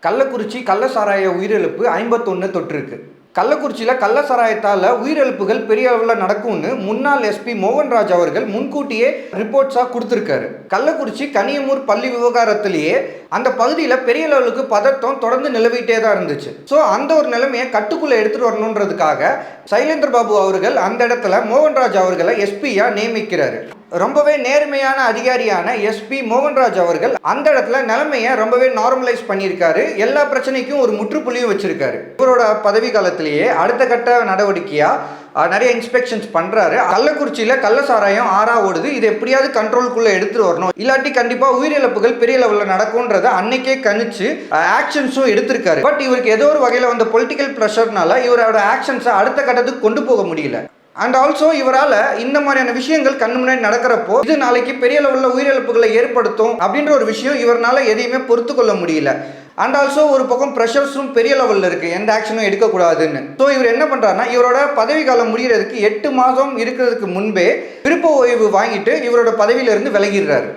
கள்ளக்குறிச்சி கள்ள சாராய உயிரிழப்பு 51 தொற்றிருக்கு. கள்ளக்குறிச்சியில் கள்ள சாராயத்தால் உயிரிழப்புகள் பெரிய அளவில் நடக்கும்னு முன்னாள் எஸ்பி மோகன்ராஜ் அவர்கள் முன்கூட்டியே ரிப்போர்ட்ஸாக கொடுத்துருக்காரு. கள்ளக்குறிச்சி கனியமூர் பள்ளி விவகாரத்திலேயே அந்த பகுதியில் பெரிய லெவலுக்கு பதட்டம் தொடர்ந்து நிலவிட்டே தான் இருந்துச்சு. ஸோ அந்த ஒரு நிலைமையை கட்டுக்குள்ளே எடுத்துகிட்டு வரணுன்றதுக்காக சைலேந்திர பாபு அவர்கள் அந்த இடத்துல மோகன்ராஜ் அவர்களை எஸ்பியாக நியமிக்கிறாரு. ரொம்பவே நேர்மையான அதிகாரியான எஸ்பி மோகன்ராஜ் அவர்கள் அந்த இடத்துல நிலைமையை ரொம்பவே நார்மலைஸ் பண்ணியிருக்காரு. எல்லா பிரச்சனைக்கும் ஒரு முற்றுப்புள்ளியும் வச்சிருக்காரு. இவரோட பதவி காலத்திலேயே அடுத்த கட்ட நடவடிக்கையா நிறைய இன்ஸ்பெக்ஷன்ஸ் பண்றாரு. கள்ளக்குறிச்சியில கள்ள சாராயம் ஆறா ஓடுது, இது எப்படியாவது கண்ட்ரோலுக்குள்ள எடுத்துட்டு வரணும், இல்லாட்டி கண்டிப்பா உயிரிழப்புகள் பெரிய லெவலில் நடக்கும்ன்றத அன்னைக்கே கணிச்சு ஆக்ஷன்ஸும் எடுத்திருக்காரு. பட் இவருக்கு ஏதோ ஒரு வகையில் வந்த பொலிட்டிக்கல் ப்ரெஷர்னால இவரோட ஆக்ஷன்ஸை அடுத்த கட்டத்துக்கு கொண்டு போக முடியல. அண்ட் ஆல்சோ இவரால் இந்த மாதிரியான விஷயங்கள் கண்ணு முன்னாடி நடக்கிறப்போ இது நாளைக்கு பெரிய லெவலில் உயிரிழப்புகளை ஏற்படுத்தும் அப்படின்ற ஒரு விஷயம் இவரால் எதையுமே பொறுத்து கொள்ள முடியல. அண்ட் ஆல்சோ ஒரு பக்கம் ப்ரெஷர்ஸும் பெரிய லெவலில் இருக்குது, எந்த ஆக்ஷனும் எடுக்கக்கூடாதுன்னு. ஸோ இவர் என்ன பண்ணுறாருன்னா இவரோட பதவி காலம் முடிகிறதுக்கு 8 மாதம் இருக்கிறதுக்கு முன்பே விருப்ப ஓய்வு வாங்கிட்டு இவரோட பதவியிலிருந்து விலகிடுறாரு.